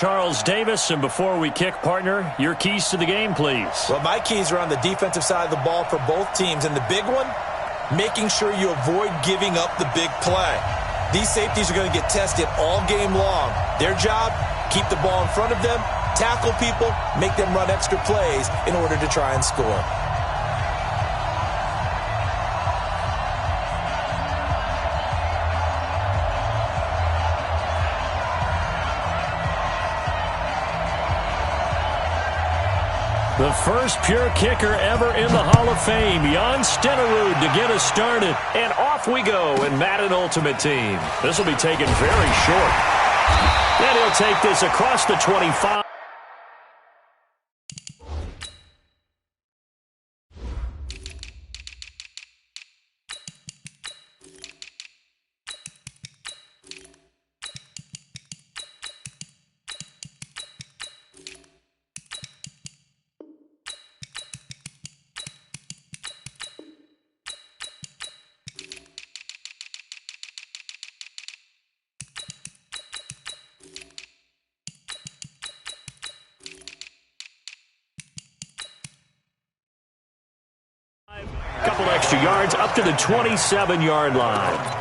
Charles Davis, and before we kick, partner, your keys to the game, please. Well, my keys are on the defensive side of the ball for both teams, and the big one, making sure you avoid giving up the big play. These safeties are going to get tested all game long. Their job, keep the ball in front of them, tackle people, make them run extra plays in order to try and score. The first pure kicker ever in the Hall of Fame, Jan Stenerud, to get us started. And off we go in Madden Ultimate Team. This will be taken very short. And he'll take this across the 25. Couple extra yards up to the 27-yard line.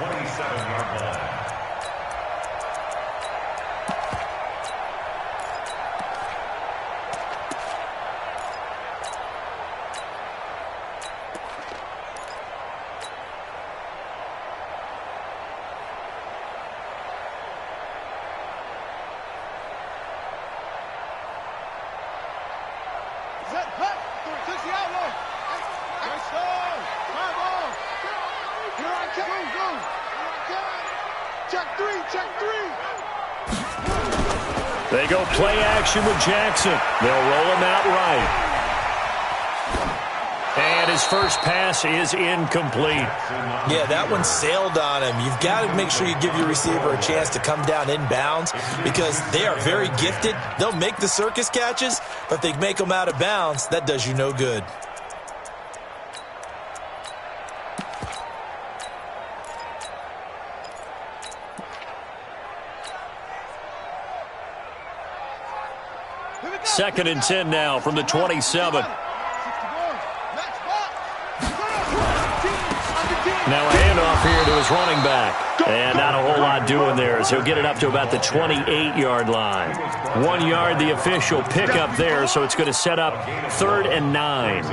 They go play action with Jackson. They'll roll him out right. And his first pass is incomplete. Yeah, that one sailed on him. You've got to make sure you give your receiver a chance to come down inbounds because they are very gifted. They'll make the circus catches, but if they make them out of bounds, that does you no good. Second and 10 now from the 27. Now a handoff here to his running back. And not a whole lot doing there as he'll get it up to about the 28-yard line. 1 yard, the official pickup there, so it's going to set up 3rd and 9.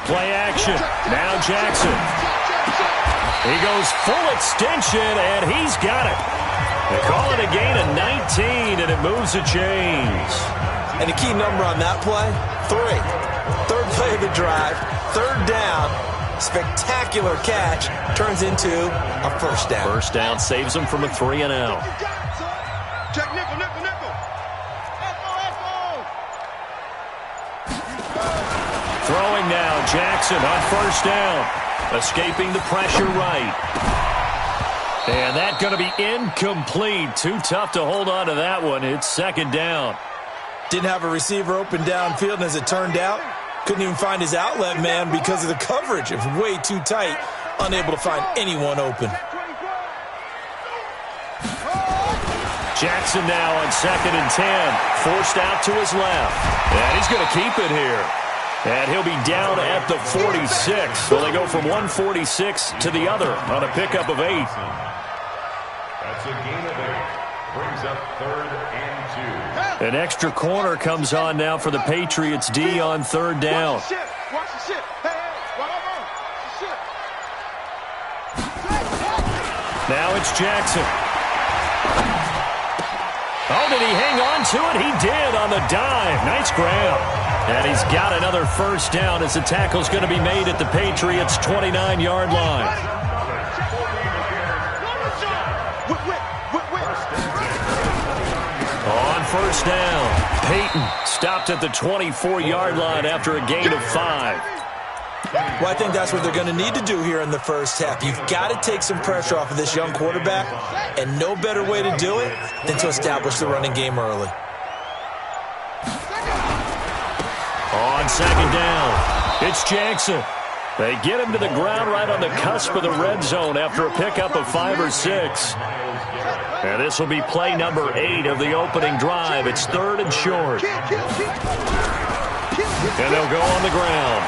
Play action. Now Jackson. He goes full extension, and he's got it. They call it a gain of 19, and it moves the chains. And the key number on that play, 3. Third play of the drive, 3rd down. Spectacular catch turns into a first down. First down saves him from a 3-and-out. Check nickel, nickel, nickel. Throwing now, Jackson on first down. Escaping the pressure right. And that's going to be incomplete. Too tough to hold on to that one. It's 2nd down. Didn't have a receiver open downfield, and as it turned out, couldn't even find his outlet man because of the coverage. It was way too tight, unable to find anyone open. Jackson now on 2nd and 10. Forced out to his left. And he's going to keep it here. And he'll be down at the 46. So they go from 146 to the other on a pickup of 8. That's a gain of 8. Brings up 3rd and 2. An extra corner comes on now for the Patriots D on 3rd down. Watch the shit. Hey, Now it's Jackson. Oh, did he hang on to it? He did on the dive. Nice grab. And he's got another first down as the tackle's going to be made at the Patriots' 29-yard line. On first down, Peyton stopped at the 24-yard line after a gain of 5. Well, I think that's what they're going to need to do here in the first half. You've got to take some pressure off of this young quarterback, and no better way to do it than to establish the running game early. On second down, it's Jackson. They get him to the ground right on the cusp of the red zone after a pickup of 5 or 6. And this will be play number 8 of the opening drive. It's 3rd and short. And they'll go on the ground.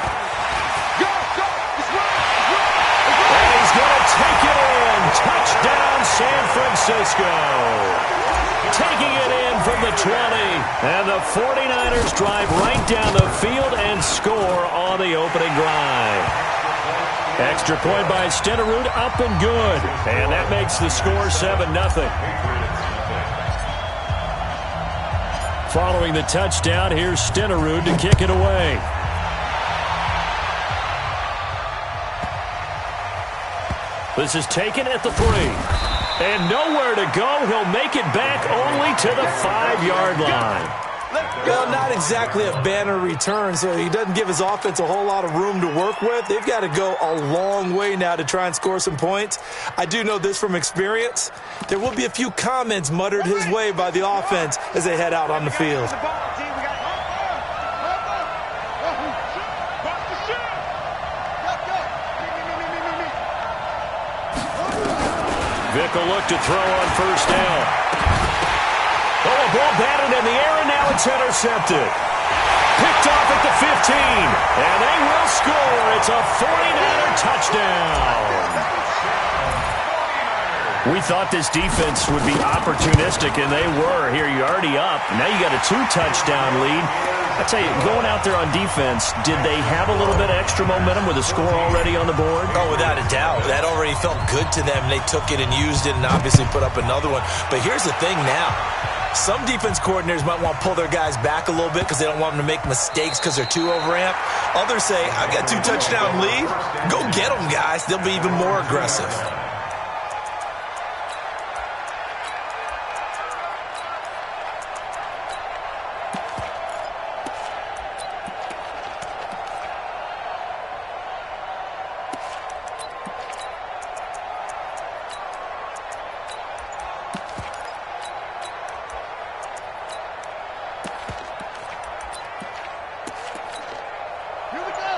And he's going to take it in. Touchdown, San Francisco. Taking it in from the 20. And the 49ers drive right down the field and score on the opening drive. Extra point by Stenerud, up and good. And that makes the score 7-0. Following the touchdown, here's Stenerud to kick it away. This is taken at the 3. And nowhere to go. He'll make it back only to the 5-yard line. Well, not exactly a banner return, so he doesn't give his offense a whole lot of room to work with. They've got to go a long way now to try and score some points. I do know this from experience. There will be a few comments muttered his way by the offense as they head out on the field. Vick will look to throw on first down. Oh, a ball batted in the air, and now it's intercepted. Picked off at the 15, and they will score. It's a 49er touchdown. We thought this defense would be opportunistic, and they were. Here, you're already up. Now you got a 2-touchdown lead. I tell you, going out there on defense, did they have a little bit of extra momentum with a score already on the board? Oh, without a doubt. That already felt good to them. They took it and used it and obviously put up another one. But here's the thing now. Some defense coordinators might want to pull their guys back a little bit because they don't want them to make mistakes because they're too overamped. Others say, I've got 2-touchdown lead. Go get them, guys. They'll be even more aggressive.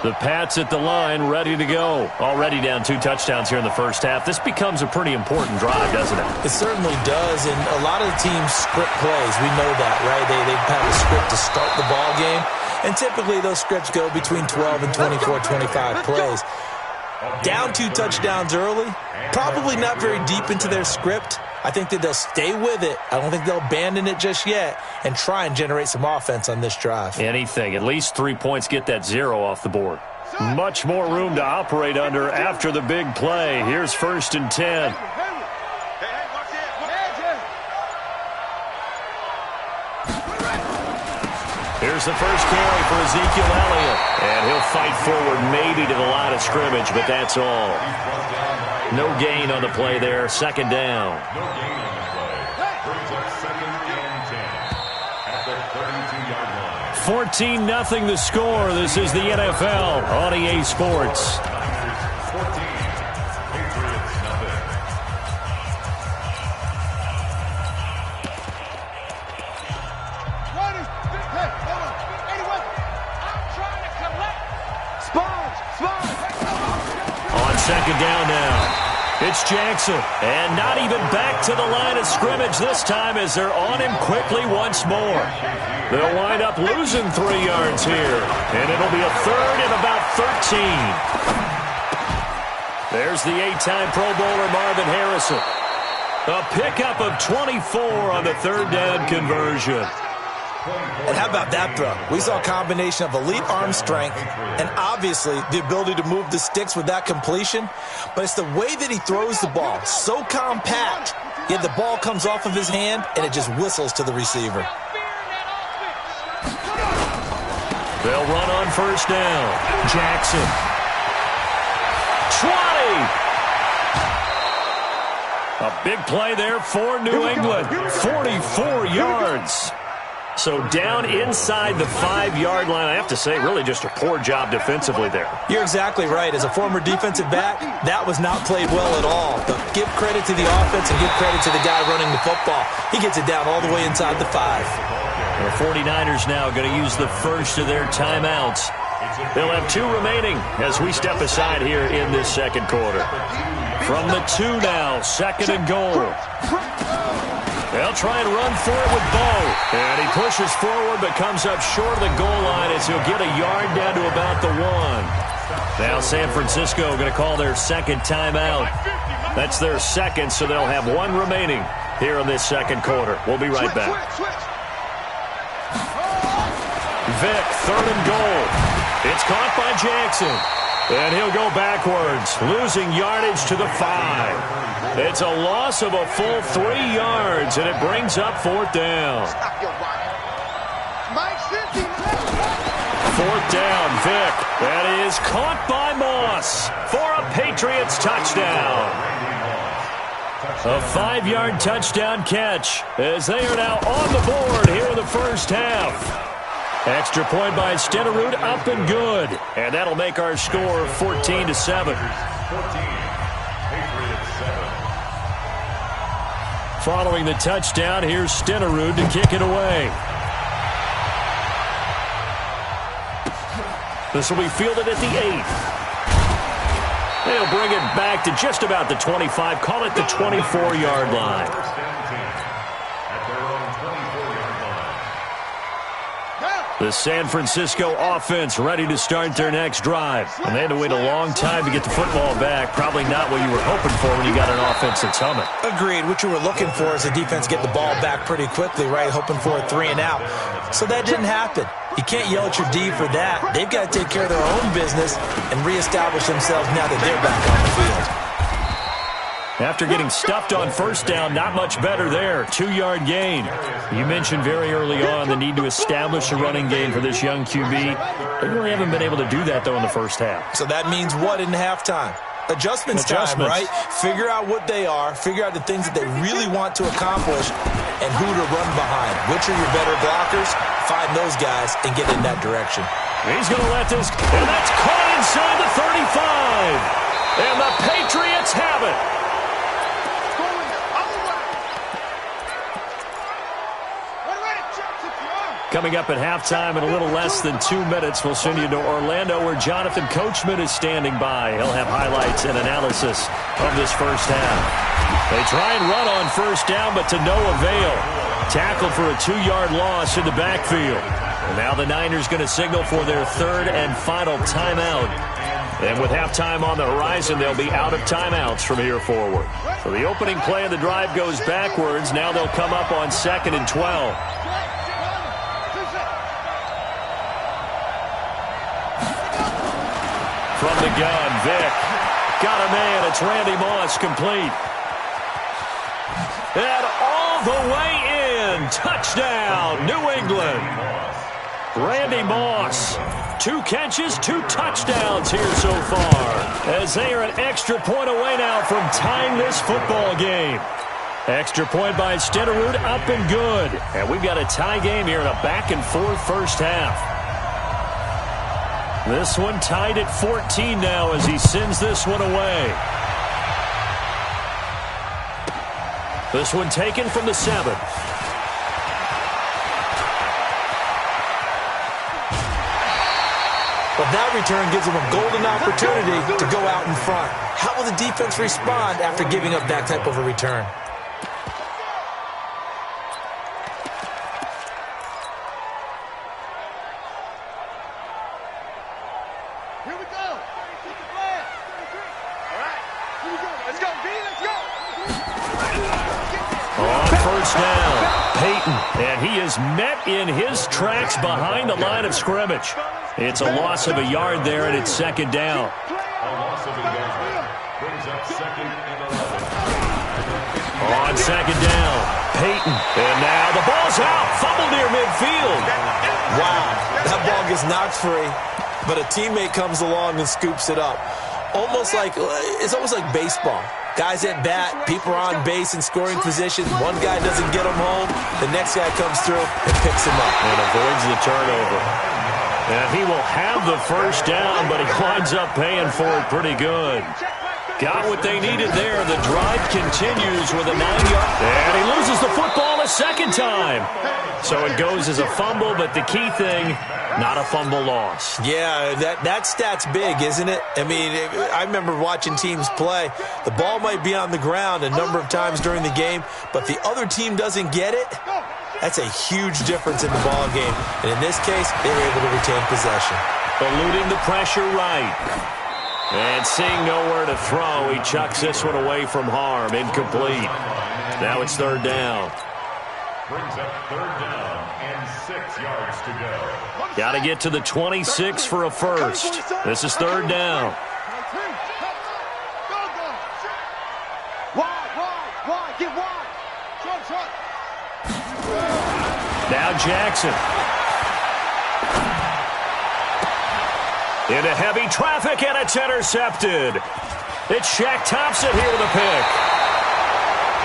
The Pats at the line, ready to go. Already down 2 touchdowns here in the first half. This becomes a pretty important drive, doesn't it? It certainly does, and a lot of the teams script plays. We know that, right? They have a script to start the ball game, and typically those scripts go between 12 and 24, 25 plays. Down 2 touchdowns early, probably not very deep into their script. I think that they'll stay with it. I don't think they'll abandon it just yet and try and generate some offense on this drive. Anything. At least 3 points, get that 0 off the board. Much more room to operate under after the big play. Here's 1st and 10. Here's the first carry for Ezekiel Elliott. And he'll fight forward maybe to the line of scrimmage, but that's all. No gain on the play there. 2nd down. No gain on the play. Brings up 2nd and 10 at the 32-yard line. 14-0 the score. This is the NFL on EA Sports. 14, Patriots nothing. On 2nd down now. It's Jackson, and not even back to the line of scrimmage this time as they're on him quickly once more. They'll wind up losing 3 yards here, and it'll be a 3rd and about 13. There's the 8-time Pro Bowler Marvin Harrison. A pickup of 24 on the 3rd down conversion. And how about that throw? We saw a combination of elite arm strength and obviously the ability to move the sticks with that completion. But it's the way that he throws the ball. So compact, yet the ball comes off of his hand and it just whistles to the receiver. They'll run on 1st down. Jackson. 20! A big play there for New England. 44 yards. So down inside the 5-yard line. I have to say, really just a poor job defensively there. You're exactly right. As a former defensive back, that was not played well at all. But give credit to the offense and give credit to the guy running the football. He gets it down all the way inside the 5. The 49ers now going to use the first of their timeouts. They'll have 2 remaining as we step aside here in this second quarter. From the 2 now, 2nd and goal. They'll try and run for it with Bo. And he pushes forward but comes up short of the goal line as he'll get a yard down to about the 1. Now San Francisco going to call their second timeout. That's their second, so they'll have 1 remaining here in this second quarter. We'll be right back. Vick, 3rd and goal. It's caught by Jackson. And he'll go backwards, losing yardage to the 5. It's a loss of a full 3 yards, and it brings up 4th down. 4th down, Vick. That is caught by Moss for a Patriots touchdown. A 5-yard touchdown catch as they are now on the board here in the first half. Extra point by Stenerud, up and good. And that'll make our score 14-7. Following the touchdown, here's Stenerud to kick it away. This will be fielded at the 8. They'll bring it back to just about the 25, call it the 24-yard line. The San Francisco offense ready to start their next drive. And they had to wait a long time to get the football back. Probably not what you were hoping for when you got an offense that's humming. Agreed. What you were looking for is the defense get the ball back pretty quickly, right? Hoping for a 3 and out. So that didn't happen. You can't yell at your D for that. They've got to take care of their own business and reestablish themselves now that they're back on the field. After getting stuffed on first down, not much better there. 2-yard gain. You mentioned very early on the need to establish a running game for this young QB. They really haven't been able to do that, though, in the first half. So that means what in halftime? Adjustments time, right? Figure out what they are, figure out the things that they really want to accomplish, and who to run behind. Which are your better blockers? Find those guys and get in that direction. He's going to let this, and that's caught inside the 35. And the Patriots have it. Coming up at halftime in a little less than 2 minutes, we'll send you to Orlando where Jonathan Coachman is standing by. He'll have highlights and analysis of this first half. They try and run on first down, but to no avail. Tackled for a 2-yard loss in the backfield. And now the Niners going to signal for their 3rd and final timeout. And with halftime on the horizon, they'll be out of timeouts from here forward. So the opening play of the drive goes backwards. Now they'll come up on 2nd and 12. From the gun, Vick. Got a man. It's Randy Moss, complete. And all the way in. Touchdown, New England. Randy Moss. 2 catches, 2 touchdowns here so far. As they are an extra point away now from tying this football game. Extra point by Stenerud, up and good. And we've got a tie game here in a back-and-forth first half. This one tied at 14 now as he sends this one away. This one taken from the 7. But that return gives them a golden opportunity to go out in front. How will the defense respond after giving up that type of a return? And he is met in his tracks behind the line of scrimmage. It's a loss of a yard there, and it's 2nd down. A loss of a yard brings up 2nd and 11. On 2nd down, Peyton. And now the ball's out. Fumble near midfield. Wow, that ball gets knocked free, but a teammate comes along and scoops it up. It's almost like baseball. Guys at bat, people are on base in scoring position. One guy doesn't get him home. The next guy comes through and picks him up. And avoids the turnover. And he will have the first down, but he winds up paying for it pretty good. Got what they needed there. The drive continues with a 9-yard. And he loses the football a second time. So it goes as a fumble, but the key thing, not a fumble loss. Yeah, that stat's big, isn't it? I mean, I remember watching teams play. The ball might be on the ground a number of times during the game, but the other team doesn't get it. That's a huge difference in the ball game. And in this case, they were able to retain possession. Eluding the pressure right. And seeing nowhere to throw, he chucks this one away from harm. Incomplete. Now it's third down. Brings up third down and 6 yards to go. Got to get to the 26 for a first. This is third down. Wide, get wide. Short. Now Jackson. Into heavy traffic, and it's intercepted. It's Shaq Thompson here with a pick.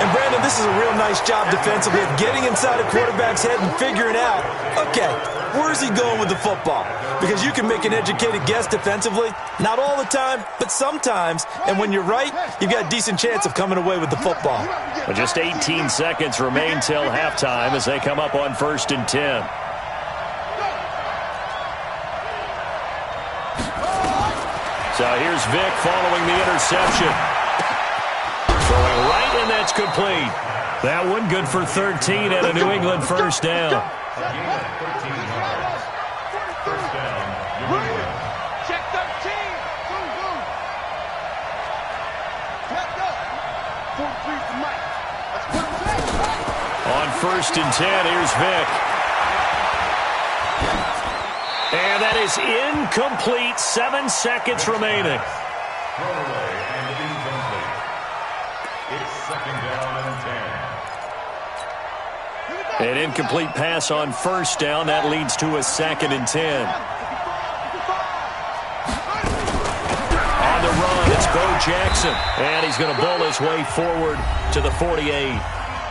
And, Brandon, this is a real nice job defensively of getting inside a quarterback's head and figuring out, okay, where's he going with the football? Because you can make an educated guess defensively. Not all the time, but sometimes. And when you're right, you've got a decent chance of coming away with the football. Well, just 18 seconds remain till halftime as they come up on 1st and 10. So here's Vick following the interception. Throwing right, and that's complete. That one good for 13 and a New England first down. Check 13. On 1st and 10, here's Vick. And that is incomplete. 7 seconds remaining. Throwaway and incomplete. It's second down and 10. An incomplete pass on first down. That leads to a 2nd and 10. On the run, it's Bo Jackson. And he's going to bowl his way forward to the 48.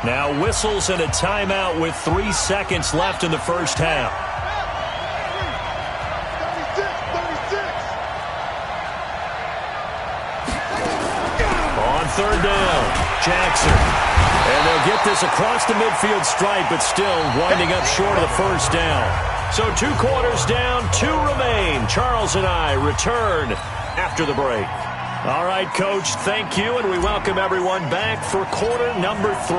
Now whistles and a timeout with 3 seconds left in the first half. Third down, Jackson. And they'll get this across the midfield stripe, but still winding up short of the first down. So 2 quarters down, 2 remain. Charles and I return after the break. All right, Coach, thank you, and we welcome everyone back for quarter number 3.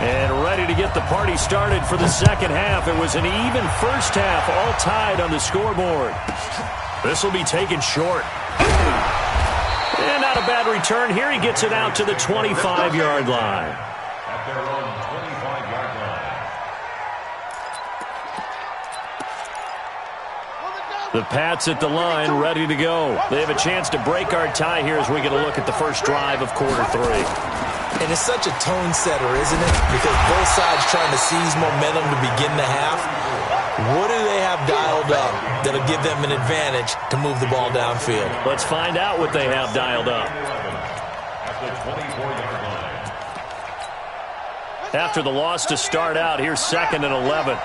And ready to get the party started for the second half. It was an even first half, all tied on the scoreboard. This will be taken short. And not a bad return here. He gets it out to the 25-yard line. At their own 25-yard line. The Pats at the line, ready to go. They have a chance to break our tie here as we get a look at the first drive of quarter 3. And it's such a tone setter, isn't it? Because both sides trying to seize momentum to begin the half. What do they have dialed up that'll give them an advantage to move the ball downfield? Let's find out what they have dialed up. At the 24-yard line. After the loss to start out, here's 2nd and 11.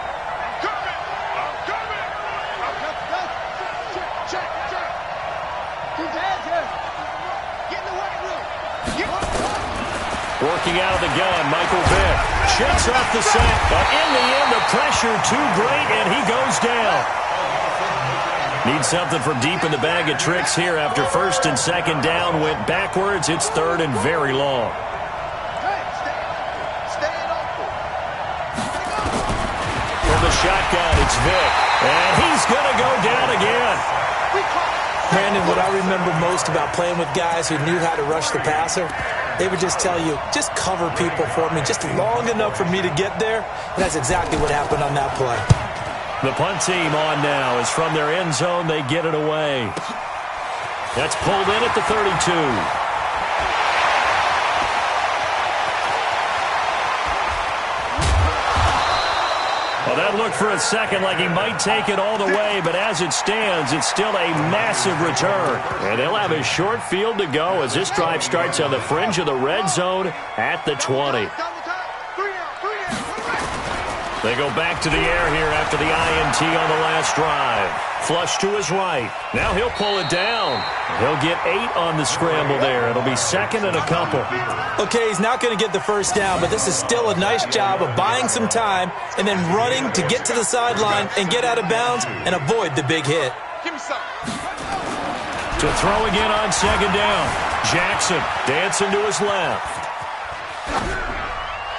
Working out of the gun, Michael Vick shakes off the sack, but in the end, the pressure too great, and he goes down. Needs something from deep in the bag of tricks here after 1st and 2nd down went backwards. It's 3rd and very long. From the shotgun, it's Vick, and he's going to go down again. Brandon, what I remember most about playing with guys who knew how to rush the passer, they would just tell you, just cover people for me, just long enough for me to get there. And that's exactly what happened on that play. The punt team on now is from their end zone. They get it away. That's pulled in at the 32. A Well, that looked for a second like he might take it all the way, but as it stands, it's still a massive return. And they'll have a short field to go as this drive starts on the fringe of the red zone at the 20. They go back to the air here after the INT on the last drive. Flush to his right. Now he'll pull it down. He'll get 8 on the scramble there. It'll be second and a couple. Okay, he's not going to get the first down, but this is still a nice job of buying some time and then running to get to the sideline and get out of bounds and avoid the big hit. Give me some. To throw again on second down. Jackson dancing to his left.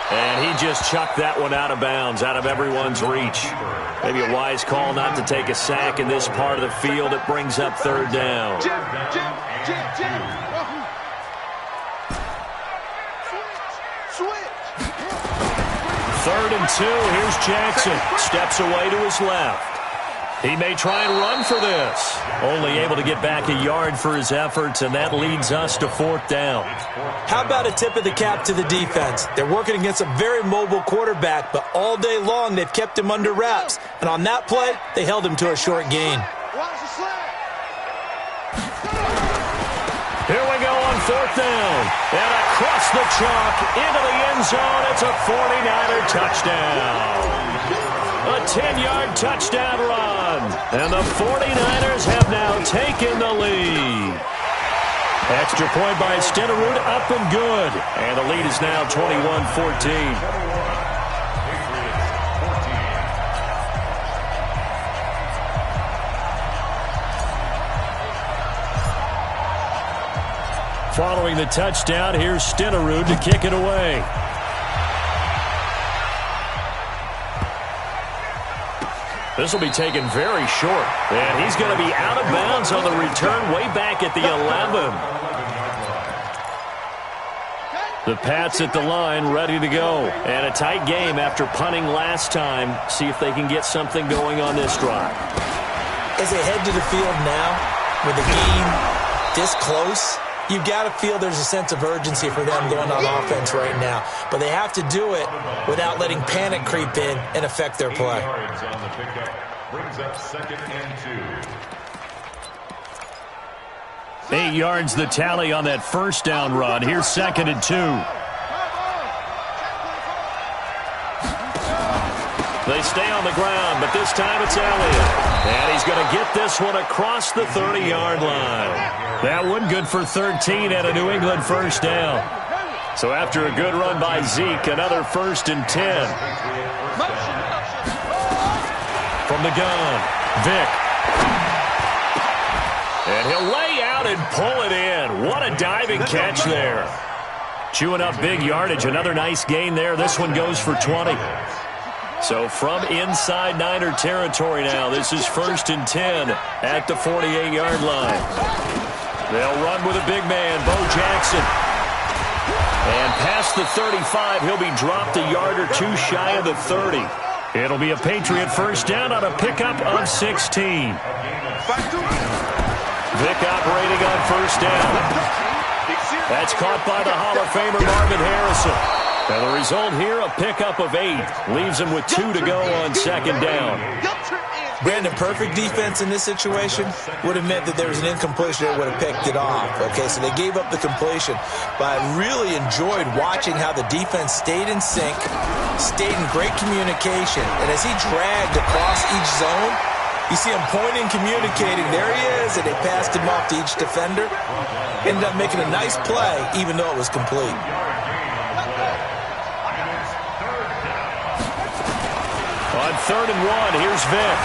And he just chucked that one out of bounds, out of everyone's reach. Maybe a wise call not to take a sack in this part of the field. It brings up third down. Jim. Switch. 3rd and 2. Here's Jackson. Steps away to his left. He may try and run for this. Only able to get back a yard for his efforts, and that leads us to 4th down. How about a tip of the cap to the defense? They're working against a very mobile quarterback, but all day long they've kept him under wraps. And on that play, they held him to a short gain. Watch the slide. Here we go on 4th down. And across the chalk into the end zone. It's a 49er touchdown. A 10-yard touchdown run. And the 49ers have now taken the lead. Extra point by Stenerud, up and good. And the lead is now 21-14. Following the touchdown, here's Stenerud to kick it away. This will be taken very short. And he's going to be out of bounds on the return way back at the 11. The Pats at the line, ready to go. And a tight game after punting last time. See if they can get something going on this drive. As they head to the field now, with the game this close, you've got to feel there's a sense of urgency for them going on offense right now. But they have to do it without letting panic creep in and affect their play. Brings up 2nd and 2. 8 yards the tally on that first down run. Here's 2nd and 2. They stay on the ground, but this time it's Elliott. And he's going to get this one across the 30-yard line. That one good for 13 and a New England first down. So after a good run by Zeke, another 1st and 10. From the gun, Vick. And he'll lay out and pull it in. What a diving catch there. Chewing up big yardage. Another nice gain there. This one goes for 20. So from inside Niner territory now, this is 1st and 10 at the 48-yard line. They'll run with a big man, Bo Jackson. And past the 35, he'll be dropped a yard or two shy of the 30. It'll be a Patriot first down on a pickup of 16. Vick operating on first down. That's caught by the Hall of Famer Marvin Harrison. And the result here, a pickup of 8. Leaves him with 2 to go on second down. Brandon, perfect defense in this situation would have meant that there was an incompletion that would have picked it off. Okay, so they gave up the completion. But I really enjoyed watching how the defense stayed in sync, stayed in great communication. And as he dragged across each zone, you see him pointing, communicating. There he is, and they passed him off to each defender. Ended up making a nice play, even though it was complete. On 3rd and 1, here's Vick.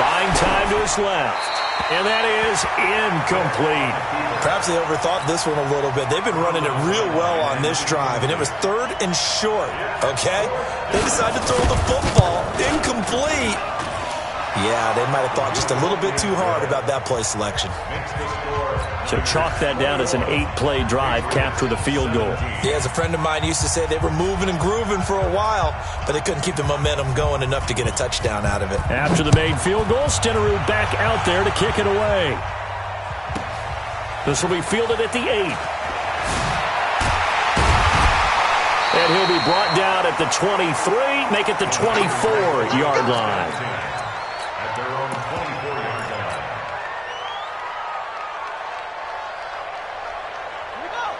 Buying time to his left. And that is incomplete. Perhaps they overthought this one a little bit. They've been running it real well on this drive, and it was 3rd and short, okay? They decided to throw the football. Incomplete. Yeah, they might have thought just a little bit too hard about that play selection. So chalk that down as an 8-play drive capped with a field goal. Yeah, as a friend of mine used to say, they were moving and grooving for a while, but they couldn't keep the momentum going enough to get a touchdown out of it. After the made field goal, Stenerud back out there to kick it away. This will be fielded at the 8. And he'll be brought down at the 23, make it the 24-yard line. At their own 24-yard line.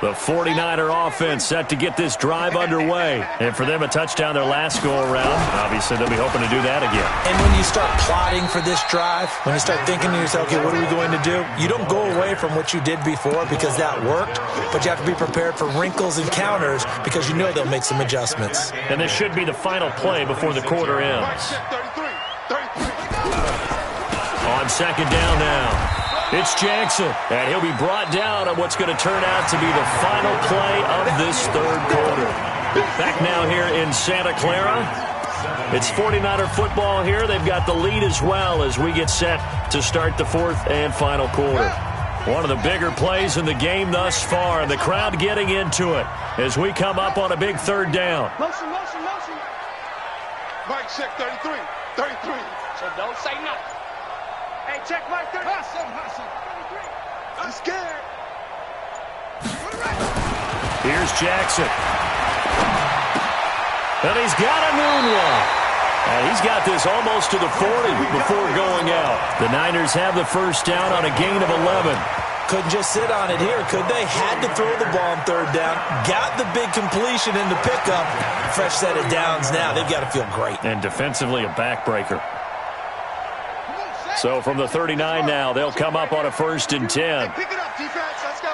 The 49er offense set to get this drive underway. And for them, a touchdown their last go-around. Obviously, they'll be hoping to do that again. And when you start plotting for this drive, when you start thinking to yourself, okay, what are we going to do? You don't go away from what you did before because that worked, but you have to be prepared for wrinkles and counters because you know they'll make some adjustments. And this should be the final play before the quarter ends. On second down now. It's Jackson, and he'll be brought down on what's going to turn out to be the final play of this third quarter. Back now here in Santa Clara. It's 49er football here. They've got the lead as well as we get set to start the fourth and final quarter. One of the bigger plays in the game thus far, and the crowd getting into it as we come up on a big third down. Motion, motion, motion. Mike, check 33. 33. So don't say nothing. Hey, check Mike 33. Hustle. I'm scared. Here's Jackson. And he's got a moonwalk. And he's got this almost to the 40 before going out. The Niners have the first down on a gain of 11. Couldn't just sit on it here, could they? Had to throw the ball on third down. Got the big completion in the pickup. Fresh set of downs now. They've got to feel great. And defensively, a backbreaker. So from the 39 now, they'll come up on a 1st and 10. Pick it up, defense. Let's go.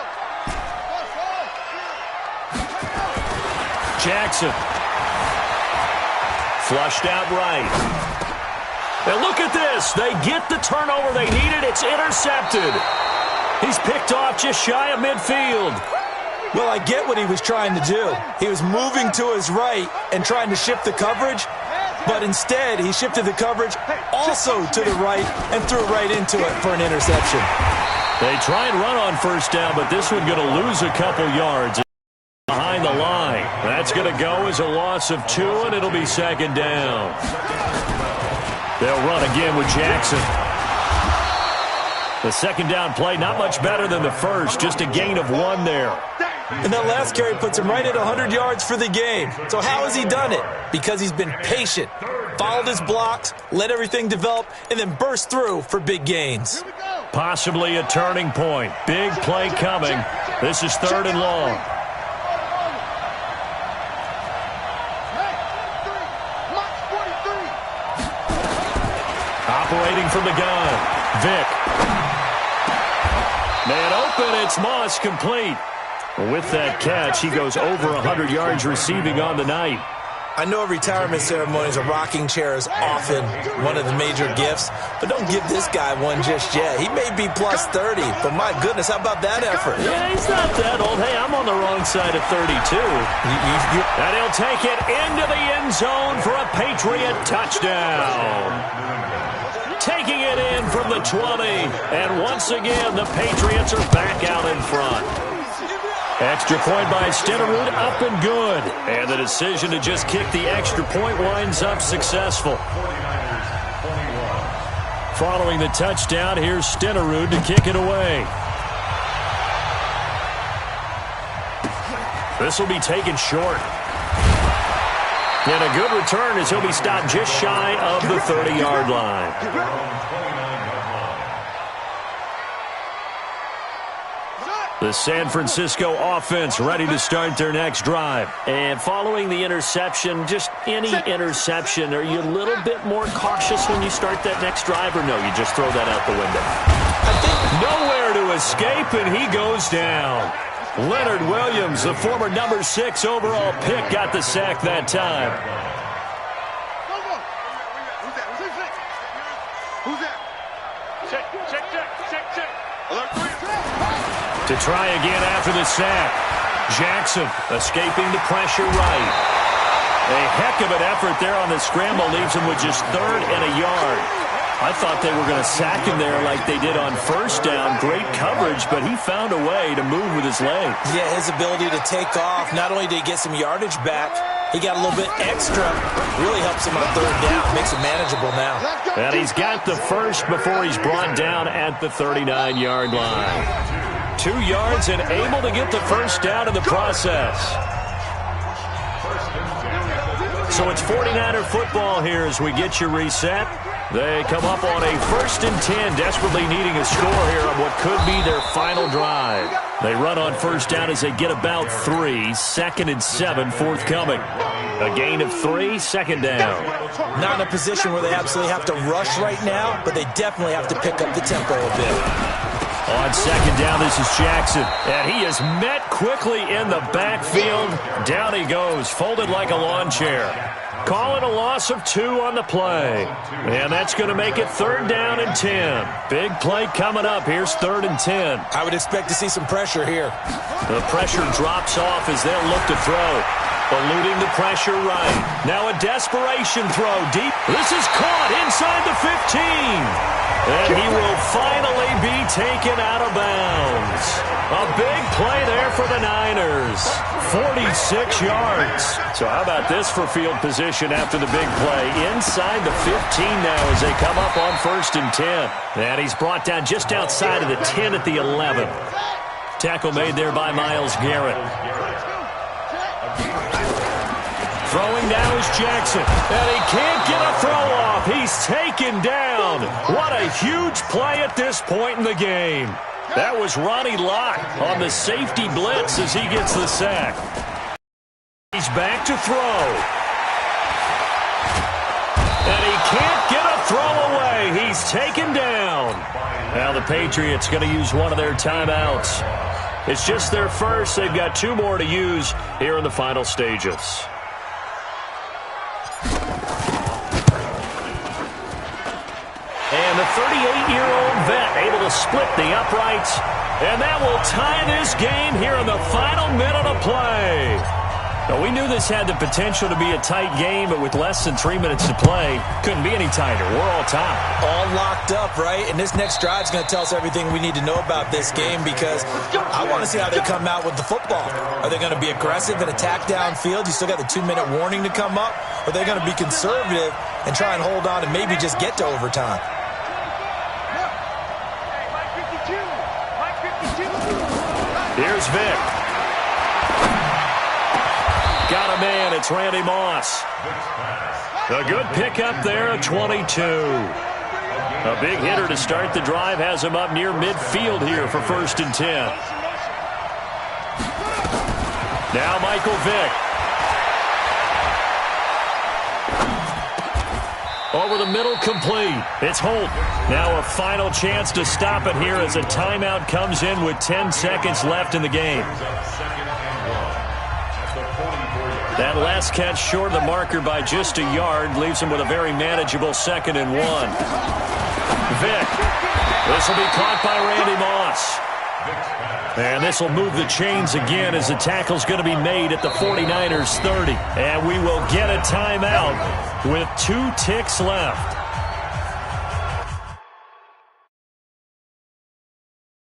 Jackson. Flushed out right. And look at this. They get the turnover they needed. It's intercepted. He's picked off just shy of midfield. Well, I get what he was trying to do. He was moving to his right and trying to shift the coverage, but instead he shifted the coverage also to the right and threw right into it for an interception. They try and run on first down, but this one's going to lose a couple yards behind the line. That's going to go as a loss of 2, and it'll be second down. They'll run again with Jackson. The second down play, not much better than the first, just a gain of 1 there. And that last carry puts him right at 100 yards for the game. So how has he done it? Because he's been patient, followed his blocks, let everything develop, and then burst through for big gains. Possibly a turning point. Big play coming. This is 3rd and long. Operating from the gun, Vick. Man open, it's Moss, complete. With that catch, he goes over 100 yards receiving on the night. I know at retirement ceremonies, a rocking chair is often one of the major gifts, but don't give this guy one just yet. He may be plus 30, but my goodness, how about that effort? Yeah, he's not that old. Hey, I'm on the wrong side of 32. And he'll take it into the end zone for a Patriot touchdown. Taking it in from the 20, and once again, the Patriots are back out in front. Extra point by Stenerud, up and good. And the decision to just kick the extra point winds up successful. Following the touchdown, here's Stenerud to kick it away. This will be taken short. And a good return as he'll be stopped just shy of the 30-yard line. The San Francisco offense ready to start their next drive. And following the interception, just any interception, are you a little bit more cautious when you start that next drive, or no, you just throw that out the window? I think nowhere to escape, and he goes down. Leonard Williams, the former number 6 overall pick, got the sack that time. Who's that? Check. Alert 3. To try again after the sack. Jackson escaping the pressure right. A heck of an effort there on the scramble leaves him with just 3rd and a yard. I thought they were going to sack him there like they did on first down. Great coverage, but he found a way to move with his legs. Yeah, his ability to take off, not only did he get some yardage back, he got a little bit extra. Really helps him on 3rd down. Makes it manageable now. And he's got the first before he's brought down at the 39-yard line. 2 yards and able to get the first down in the process. So it's 49er football here as we get you reset. They come up on a 1st and 10, desperately needing a score here on what could be their final drive. They run on 1st down as they get about 3. 2nd and 7 forthcoming. A gain of 3, 2nd down. Not in a position where they absolutely have to rush right now, but they definitely have to pick up the tempo a bit. On 2nd down, this is Jackson. And he is met quickly in the backfield. Down he goes, folded like a lawn chair. Call it a loss of 2 on the play. And that's going to make it 3rd down and 10. Big play coming up. Here's 3rd and 10. I would expect to see some pressure here. The pressure drops off as they'll look to throw. Eluding the pressure right. Now a desperation throw deep. This is caught inside the 15. And he will finally be taken out of bounds. A big play there for the Niners. 46 yards. So how about this for field position after the big play? Inside the 15 now as they come up on 1st and 10. And he's brought down just outside of the 10 at the 11. Tackle made there by Myles Garrett. Throwing now is Jackson, and he can't get a throw off. He's taken down. What a huge play at this point in the game. That was Ronnie Lott on the safety blitz as he gets the sack. He's back to throw. And he can't get a throw away. He's taken down. Now the Patriots going to use one of their timeouts. It's just their first. They've got 2 more to use here in the final stages. And the 38-year-old vet able to split the uprights. And that will tie this game here in the final minute of play. Now, we knew this had the potential to be a tight game, but with less than 3 minutes to play, couldn't be any tighter. We're all tied. All locked up, right? And this next drive is going to tell us everything we need to know about this game because I want to see how they come out with the football. Are they going to be aggressive and attack downfield? You still got the 2-minute warning to come up? Or are they going to be conservative and try and hold on and maybe just get to overtime? Here's Vick. Got a man. It's Randy Moss. A good pickup there at 22. A big hitter to start the drive has him up near midfield here for 1st and 10. Now Michael Vick. Over the middle, complete. It's Holt. Now a final chance to stop it here as a timeout comes in with 10 seconds left in the game. That last catch short of the marker by just a yard leaves him with a very manageable 2nd and 1. Vick. This will be caught by Randy Moss. And this will move the chains again as the tackle's going to be made at the 49ers 30. And we will get a timeout with 2 ticks left.